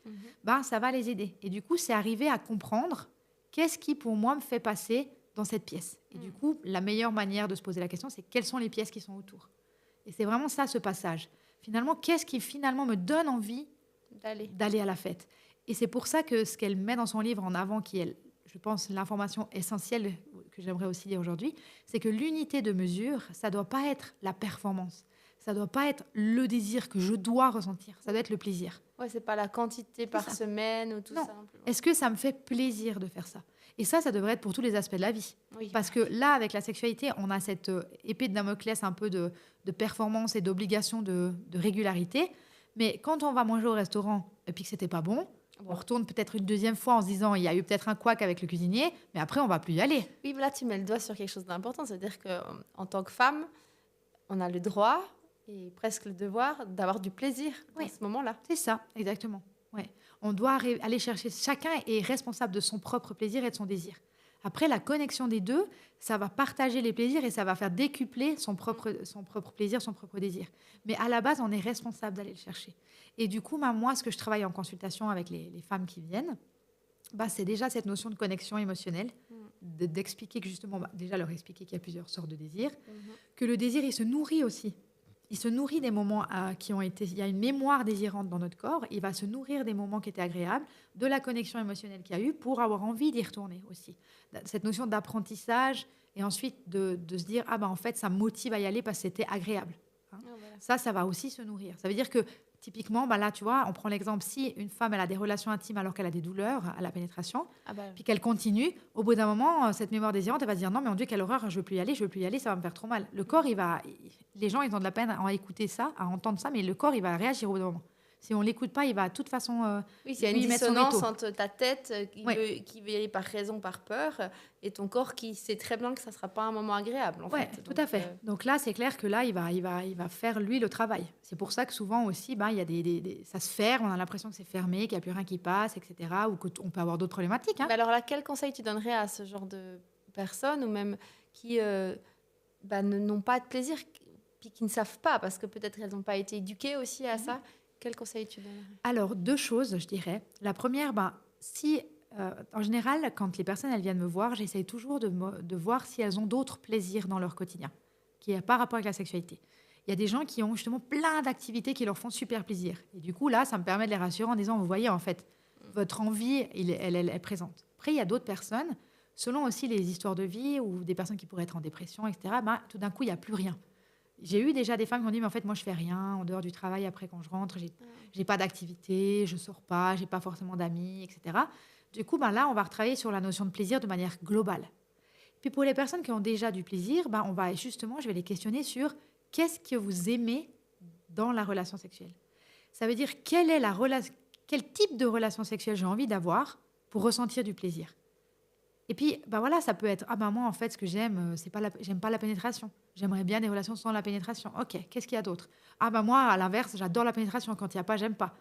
ça va les aider. Et du coup, c'est arriver à comprendre qu'est-ce qui, pour moi, me fait passer dans cette pièce. Et du coup, la meilleure manière de se poser la question, c'est quelles sont les pièces qui sont autour. Et c'est vraiment ça, ce passage. Finalement, qu'est-ce qui, finalement, me donne envie d'aller à la fête ? Et c'est pour ça que ce qu'elle met dans son livre en avant, qui est, je pense, l'information essentielle que j'aimerais aussi dire aujourd'hui, c'est que l'unité de mesure, ça ne doit pas être la performance. Ça ne doit pas être le désir que je dois ressentir. Ça doit être le plaisir. Ouais, c'est pas la quantité par semaine ou tout ça. Non. Est-ce que ça me fait plaisir de faire ça ? Et ça devrait être pour tous les aspects de la vie. Oui. Parce que là, avec la sexualité, on a cette épée de Damoclès un peu de performance et d'obligation de régularité. Mais quand on va manger au restaurant et puis que c'était pas bon, on retourne peut-être une deuxième fois en se disant il y a eu peut-être un couac avec le cuisinier, mais après, on va plus y aller. Oui, mais là, tu mets le doigt sur quelque chose d'important. C'est-à-dire qu'en tant que femme, on a le droit et presque le devoir d'avoir du plaisir à ce moment-là. C'est ça, exactement. Ouais. On doit aller chercher, chacun est responsable de son propre plaisir et de son désir. Après, la connexion des deux, ça va partager les plaisirs et ça va faire décupler son propre plaisir, son propre désir. Mais à la base, on est responsable d'aller le chercher. Et du coup, moi, ce que je travaille en consultation avec les femmes qui viennent, c'est déjà cette notion de connexion émotionnelle, d'expliquer que justement, déjà leur expliquer qu'il y a plusieurs sortes de désirs, que le désir, il se nourrit aussi. Il se nourrit des moments qui ont été... Il y a une mémoire désirante dans notre corps. Il va se nourrir des moments qui étaient agréables, de la connexion émotionnelle qu'il y a eu pour avoir envie d'y retourner aussi. Cette notion d'apprentissage et ensuite de se dire « Ah en fait, ça me motive à y aller parce que c'était agréable. » Voilà. Ça va aussi se nourrir. Ça veut dire que typiquement, là, tu vois, on prend l'exemple, si une femme elle a des relations intimes alors qu'elle a des douleurs à la pénétration, puis qu'elle continue, au bout d'un moment, cette mémoire désirante, elle va se dire non, mais mon Dieu, quelle horreur, je veux plus y aller, ça va me faire trop mal. Le corps, les gens, ils ont de la peine à écouter ça, à entendre ça, mais le corps, il va réagir au bout d'un moment. Si on l'écoute pas, il va de toute façon. Oui, il y a une dissonance entre ta tête qui veut y aller par raison, par peur, et ton corps qui sait très bien que ça sera pas un moment agréable. En fait. Tout à fait. Donc là, c'est clair que là, il va faire lui le travail. C'est pour ça que souvent aussi, il y a ça se ferme, on a l'impression que c'est fermé, qu'il n'y a plus rien qui passe, etc. Ou qu'on peut avoir d'autres problématiques. Mais alors là, quel conseil tu donnerais à ce genre de personnes ou même qui n'ont pas de plaisir, puis qui ne savent pas, parce que peut-être qu'elles n'ont pas été éduquées aussi à ça. Quel conseil tu donnerais ? Alors, 2 choses, je dirais. La première, en général, quand les personnes elles viennent me voir, j'essaye toujours de voir si elles ont d'autres plaisirs dans leur quotidien, qui n'est pas rapport avec la sexualité. Il y a des gens qui ont justement plein d'activités qui leur font super plaisir. Et du coup, là, ça me permet de les rassurer en disant, vous voyez, en fait, votre envie, elle est présente. Après, il y a d'autres personnes, selon aussi les histoires de vie ou des personnes qui pourraient être en dépression, etc., tout d'un coup, il n'y a plus rien. J'ai eu déjà des femmes qui ont dit mais en fait moi je fais rien en dehors du travail, après quand je rentre j'ai pas d'activité, je sors pas, j'ai pas forcément d'amis, etc. Du coup là on va retravailler sur la notion de plaisir de manière globale. Puis pour les personnes qui ont déjà du plaisir, je vais les questionner sur qu'est-ce que vous aimez dans la relation sexuelle. Ça veut dire quel type de relation sexuelle j'ai envie d'avoir pour ressentir du plaisir. Et puis, voilà, ça peut être moi, en fait, ce que j'aime, j'aime pas la pénétration. J'aimerais bien des relations sans la pénétration. Ok, qu'est-ce qu'il y a d'autre ? Moi, à l'inverse, j'adore la pénétration. Quand il n'y a pas, j'aime pas.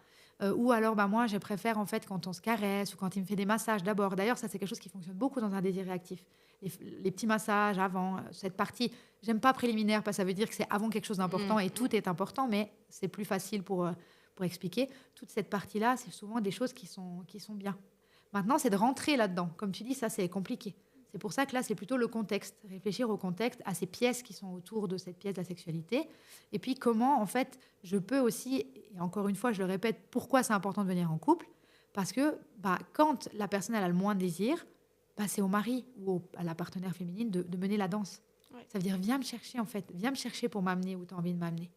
Ou alors, moi, je préfère, en fait, quand on se caresse ou quand il me fait des massages d'abord. D'ailleurs, ça, c'est quelque chose qui fonctionne beaucoup dans un désir réactif. Les petits massages avant, cette partie, j'aime pas préliminaire, parce que ça veut dire que c'est avant quelque chose d'important et tout est important, mais c'est plus facile pour expliquer. Toute cette partie-là, c'est souvent des choses qui sont bien. Maintenant, c'est de rentrer là-dedans. Comme tu dis, ça, c'est compliqué. C'est pour ça que là, c'est plutôt le contexte. Réfléchir au contexte, à ces pièces qui sont autour de cette pièce de la sexualité. Et puis, comment, en fait, je peux aussi, et encore une fois, je le répète, pourquoi c'est important de venir en couple ? Parce que quand la personne elle a le moins de désir, c'est au mari ou à la partenaire féminine de mener la danse. Ouais. Ça veut dire, viens me chercher, en fait. Viens me chercher pour m'amener où tu as envie de m'amener.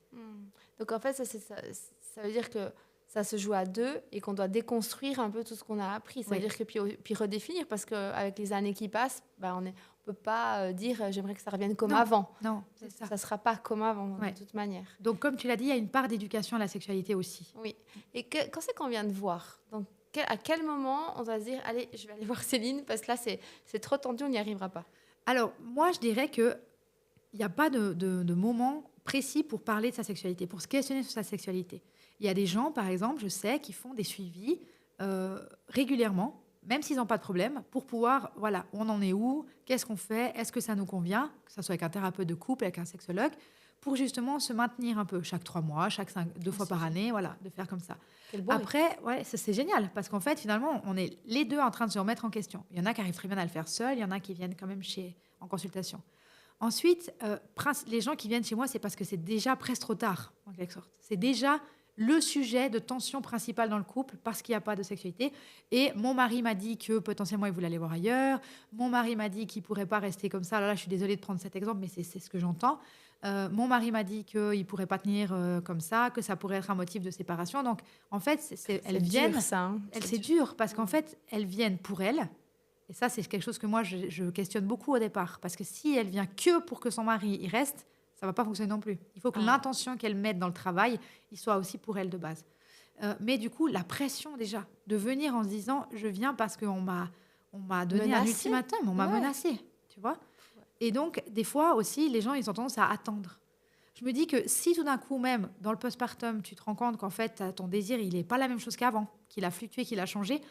Donc, en fait, ça veut dire que ça se joue à deux et qu'on doit déconstruire un peu tout ce qu'on a appris. Ça veut dire que puis redéfinir, parce qu'avec les années qui passent, on ne peut pas dire j'aimerais que ça revienne comme avant. Non, c'est ça. Ça ne sera pas comme avant, de toute manière. Donc, comme tu l'as dit, il y a une part d'éducation à la sexualité aussi. Oui. Et quand c'est qu'on vient de voir, donc, à quel moment on doit se dire allez, je vais aller voir Céline, parce que là, c'est trop tendu, on n'y arrivera pas. Alors, moi, je dirais qu'il n'y a pas de moment précis pour parler de sa sexualité, pour se questionner sur sa sexualité. Il y a des gens, par exemple, je sais, qui font des suivis régulièrement, même s'ils n'ont pas de problème, pour pouvoir, on en est où, qu'est-ce qu'on fait, est-ce que ça nous convient, que ce soit avec un thérapeute de couple, avec un sexologue, pour justement se maintenir un peu, chaque 3 mois, deux fois par année, de faire comme ça. Après, c'est génial, parce qu'en fait, finalement, on est les deux en train de se remettre en question. Il y en a qui arrivent très bien à le faire seuls, il y en a qui viennent quand même en consultation. Ensuite, les gens qui viennent chez moi, c'est parce que c'est déjà presque trop tard, en quelque sorte. C'est déjà le sujet de tension principale dans le couple parce qu'il n'y a pas de sexualité. Et mon mari m'a dit que potentiellement il voulait aller voir ailleurs. Mon mari m'a dit qu'il ne pourrait pas rester comme ça. Alors là, je suis désolée de prendre cet exemple, mais c'est ce que j'entends. Mon mari m'a dit qu'il ne pourrait pas tenir comme ça, que ça pourrait être un motif de séparation. Donc, en fait, elles viennent... Dur, ça, hein. C'est dur parce qu'en fait, elles viennent pour elles. Et ça, c'est quelque chose que moi, je questionne beaucoup au départ. Parce que si elle vient que pour que son mari y reste, ça ne va pas fonctionner non plus. Il faut que l'intention qu'elle mette dans le travail, il soit aussi pour elle de base. Mais du coup, la pression déjà, de venir en se disant, je viens parce qu'on m'a donné un ultimatum, on m'a menacé, tu vois. Et donc, des fois aussi, les gens, ils ont tendance à attendre. Je me dis que si tout d'un coup, même dans le postpartum, tu te rends compte qu'en fait, ton désir, il n'est pas la même chose qu'avant, qu'il a fluctué, qu'il a changé,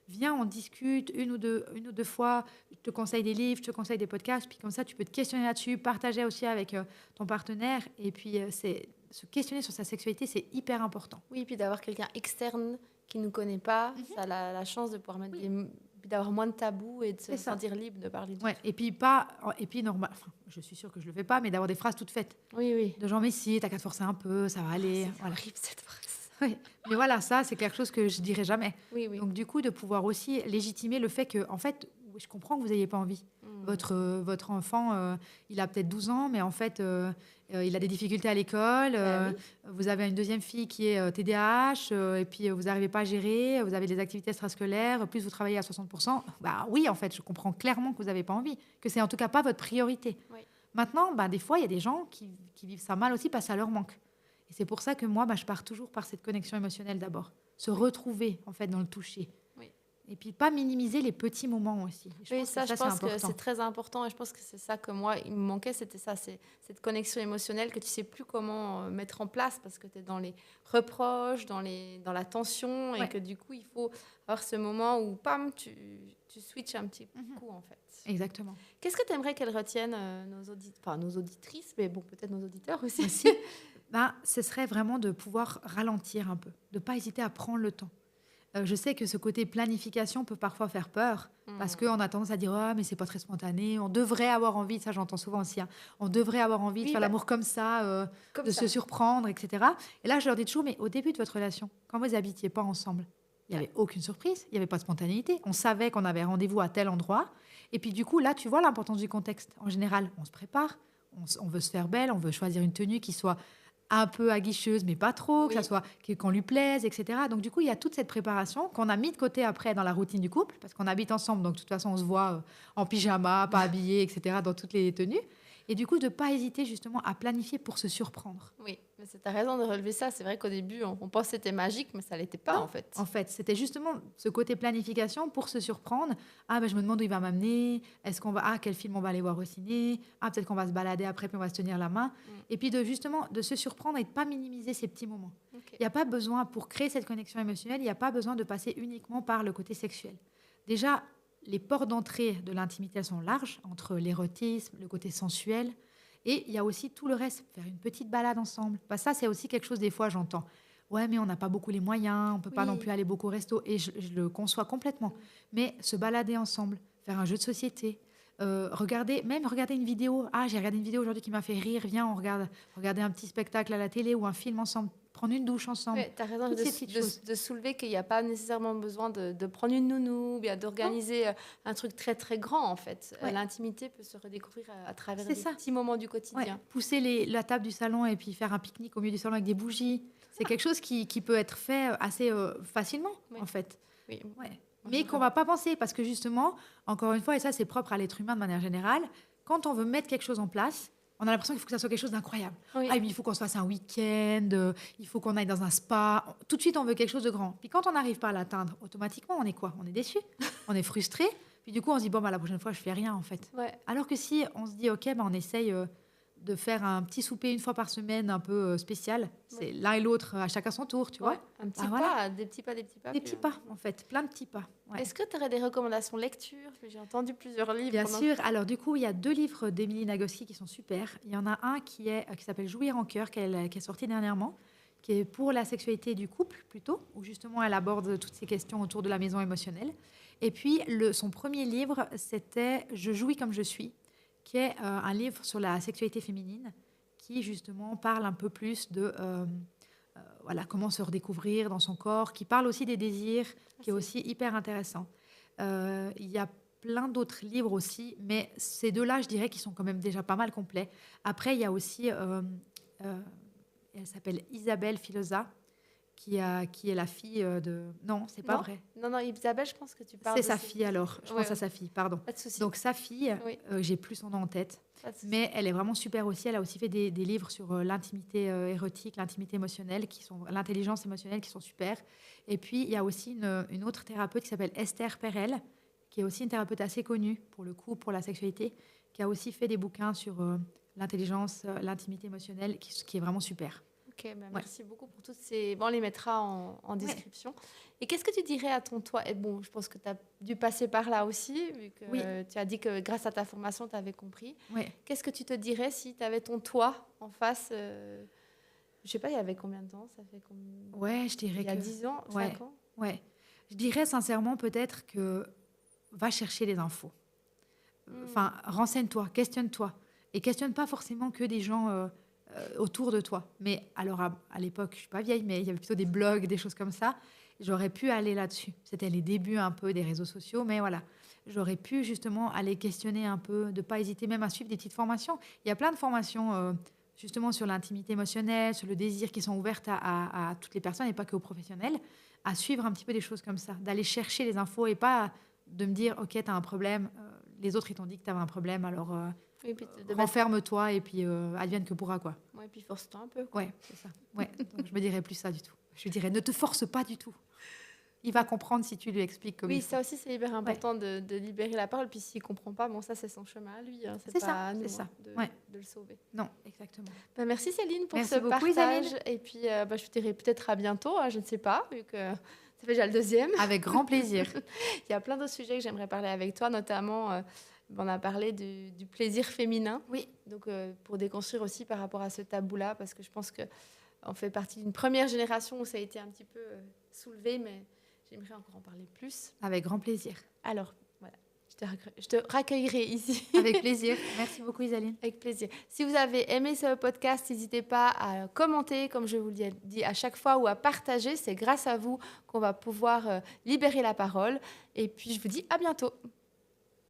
viens, on discute une ou deux fois, je te conseille des livres, je te conseille des podcasts, puis comme ça, tu peux te questionner là-dessus, partager aussi avec ton partenaire, et puis se questionner sur sa sexualité, c'est hyper important. Oui, puis d'avoir quelqu'un externe qui ne nous connaît pas, ça a la chance de pouvoir mettre d'avoir moins de tabous et de se sentir libre de parler de tout. Et puis normal, je suis sûre que je le fais pas, mais d'avoir des phrases toutes faites. Oui. De genre, mais si, t'as qu'à te forcer un peu, ça va aller. C'est horrible cette phrase. Oui, mais voilà, ça, c'est quelque chose que je dirais jamais. Oui. Donc, du coup, de pouvoir aussi légitimer le fait que, en fait, je comprends que vous n'ayez pas envie. Votre enfant, il a peut-être 12 ans, mais en fait, il a des difficultés à l'école. Vous avez une deuxième fille qui est TDAH, et puis vous n'arrivez pas à gérer. Vous avez des activités extrascolaires, plus vous travaillez à 60%. Oui, en fait, je comprends clairement que vous n'avez pas envie, que c'est en tout cas pas votre priorité. Oui. Maintenant, des fois, il y a des gens qui vivent ça mal aussi parce que ça leur manque. Et c'est pour ça que moi, je pars toujours par cette connexion émotionnelle d'abord. Se retrouver, en fait, dans le toucher. Oui. Et puis, pas minimiser les petits moments aussi. Je pense que c'est très important. Et je pense que c'est ça que moi, il me manquait. C'était ça, c'est cette connexion émotionnelle que tu ne sais plus comment mettre en place parce que tu es dans les reproches, dans la tension. Et que du coup, il faut avoir ce moment où, pam, tu switches un petit coup, en fait. Exactement. Qu'est-ce que tu aimerais qu'elles retiennent, nos auditrices, mais bon, peut-être nos auditeurs aussi. Ce serait vraiment de pouvoir ralentir un peu, de ne pas hésiter à prendre le temps. Je sais que ce côté planification peut parfois faire peur, parce qu'on a tendance à dire « Ah, mais c'est pas très spontané, on devrait avoir envie », ça j'entends souvent aussi, on devrait avoir envie de faire l'amour comme ça, se surprendre, etc. Et là, je leur dis toujours, mais au début de votre relation, quand vous n'habitiez pas ensemble, il n'y avait aucune surprise, il n'y avait pas de spontanéité. On savait qu'on avait rendez-vous à tel endroit. Et puis du coup, là, tu vois l'importance du contexte. En général, on se prépare, on veut se faire belle, on veut choisir une tenue qui soit un peu aguicheuse, mais pas trop, que ça soit qu'on lui plaise, etc. Donc du coup, il y a toute cette préparation qu'on a mis de côté après dans la routine du couple, parce qu'on habite ensemble, donc de toute façon, on se voit en pyjama, pas habillé, etc., dans toutes les tenues. Et du coup, de ne pas hésiter justement à planifier pour se surprendre. Oui, mais tu as raison de relever ça. C'est vrai qu'au début, on pense que c'était magique, mais ça ne l'était pas Non, en fait. En fait, c'était justement ce côté planification pour se surprendre. Ah, ben, je me demande où il va m'amener. Est-ce qu'on va... Ah, quel film on va aller voir au ciné. Ah, peut-être qu'on va se balader après, puis on va se tenir la main. Et puis, justement, de se surprendre et de ne pas minimiser ces petits moments. Ok. Il n'y a pas besoin, pour créer cette connexion émotionnelle, il n'y a pas besoin de passer uniquement par le côté sexuel. Déjà, les portes d'entrée de l'intimité, elles sont larges, entre l'érotisme, le côté sensuel. Et il y a aussi tout le reste, faire une petite balade ensemble. Bah, ça, c'est aussi quelque chose, des fois, j'entends. Ouais, mais on n'a pas beaucoup les moyens, on ne peut pas Oui. non plus aller beaucoup au resto. Et je le conçois complètement. Mais se balader ensemble, faire un jeu de société, regarder une vidéo. Ah, j'ai regardé une vidéo aujourd'hui qui m'a fait rire. Viens, on regarder un petit spectacle à la télé ou un film ensemble. Prendre une douche ensemble. Ouais, tu as raison Toutes ces petites choses. de soulever qu'il n'y a pas nécessairement besoin de prendre une nounou, ou bien d'organiser un truc très très grand en fait. Ouais. L'intimité peut se redécouvrir à travers C'est des ça. petits moments du Ouais, quotidien. pousser la table du salon et puis faire un pique-nique au milieu du salon avec des bougies. C'est quelque chose qui peut être fait assez facilement, Oui. en fait. Oui. Ouais. Mais qu'on ne va pas penser, parce que justement, encore une fois, et ça c'est propre à l'être humain de manière générale, quand on veut mettre quelque chose en place, on a l'impression qu'il faut que ça soit quelque chose d'incroyable. Oui. Ah, mais il faut qu'on se fasse un week-end, il faut qu'on aille dans un spa. Tout de suite, on veut quelque chose de grand. Puis quand on n'arrive pas à l'atteindre, automatiquement, on est quoi? On est déçu, on est frustré. Puis du coup, on se dit, bon, bah, la prochaine fois, je fais rien, en fait. Ouais. Alors que si on se dit, OK, bah, on essaye de faire un petit souper une fois par semaine un peu spécial, c'est l'un et l'autre, à chacun son tour, tu vois. Ouais, un petit Bah, pas, voilà. des petits pas, des petits pas. Des puis, petits pas, en fait, plein de petits pas. Ouais. Est-ce que tu aurais des recommandations lecture? J'ai entendu plusieurs livres. Bien pendant- sûr. Alors, du coup, il y a 2 livres d'Émilie Nagoski qui sont super. Il y en a un qui s'appelle Jouir en cœur, qui est sorti dernièrement, qui est pour la sexualité du couple, plutôt, où justement elle aborde toutes ces questions autour de la maison émotionnelle. Et puis, son premier livre, c'était Je jouis comme je suis, qui est un livre sur la sexualité féminine, qui justement parle un peu plus de voilà, comment se redécouvrir dans son corps, qui parle aussi des désirs, qui est aussi hyper intéressant. Il y a plein d'autres livres aussi, mais ces 2-là, je dirais qu'ils sont quand même déjà pas mal complets. Après, il y a aussi, elle s'appelle Isabelle Filosa, qui est la fille de... Non, c'est pas Non. vrai. Non, Isabelle, je pense que tu parles. C'est de sa ce- fille alors. Je Ouais, pense à sa fille, pardon. Pas de souci. Donc sa fille, Oui. j'ai plus son nom en tête, Pas de souci. mais elle est vraiment super aussi. Elle a aussi fait des livres sur l'intimité érotique, l'intimité émotionnelle, l'intelligence émotionnelle, qui sont super. Et puis il y a aussi une autre thérapeute qui s'appelle Esther Perel, qui est aussi une thérapeute assez connue pour le coup, pour la sexualité, qui a aussi fait des bouquins sur l'intelligence, l'intimité émotionnelle, qui est vraiment super. Ok, merci beaucoup pour toutes ces... Bon, on les mettra en description. Et qu'est-ce que tu dirais à ton toi? Et bon, je pense que tu as dû passer par là aussi, vu que Oui. tu as dit que grâce à ta formation, tu avais compris. Ouais. Qu'est-ce que tu te dirais si tu avais ton toi en face je sais pas, il y avait combien de temps? Ça fait combien... Ouais, je dirais Il y a que... 10 ans, Ouais. 5 ans? Ouais. Je dirais sincèrement peut-être que va chercher les infos. Enfin, renseigne-toi, questionne-toi. Et questionne pas forcément que des gens autour de toi. Mais alors, à l'époque, je suis pas vieille, mais il y avait plutôt des blogs, des choses comme ça. J'aurais pu aller là-dessus. C'était les débuts un peu des réseaux sociaux, mais voilà. J'aurais pu justement aller questionner un peu, de pas hésiter même à suivre des petites formations. Il y a plein de formations justement sur l'intimité émotionnelle, sur le désir, qui sont ouvertes à toutes les personnes et pas que aux professionnels, à suivre un petit peu des choses comme ça, d'aller chercher les infos et pas de me dire, OK, tu as un problème, les autres, ils t'ont dit que tu avais un problème, alors Oui, puis de mettre... renferme-toi et puis advienne que pourra, quoi. Ouais, puis force-toi un peu. quoi. Ouais, c'est ça. Ouais, donc je me dirais plus ça du tout. Je lui dirais, ne te force pas du tout. Il va comprendre si tu lui expliques comme Oui, il faut. ça aussi, c'est hyper important de libérer la parole. Puis s'il ne comprend pas, bon, ça, c'est son chemin à lui. Hein. C'est pas ça, à nous c'est ça. hein, de le sauver. Non, exactement. Merci Céline pour Merci ce beaucoup, partage. Isaline. Et puis, je te dirai peut-être à bientôt, hein, je ne sais pas, vu que ça fait déjà le deuxième. Avec grand plaisir. Il y a plein d'autres sujets que j'aimerais parler avec toi, notamment, on a parlé du plaisir féminin. Oui. Donc, pour déconstruire aussi par rapport à ce tabou-là, parce que je pense qu'on fait partie d'une première génération où ça a été un petit peu soulevé, mais j'aimerais encore en parler plus. Avec grand plaisir. Alors, voilà, je te raccueillerai ici. Avec plaisir. Merci beaucoup, Isaline. Avec plaisir. Si vous avez aimé ce podcast, n'hésitez pas à commenter, comme je vous le dis à chaque fois, ou à partager. C'est grâce à vous qu'on va pouvoir libérer la parole. Et puis, je vous dis à bientôt.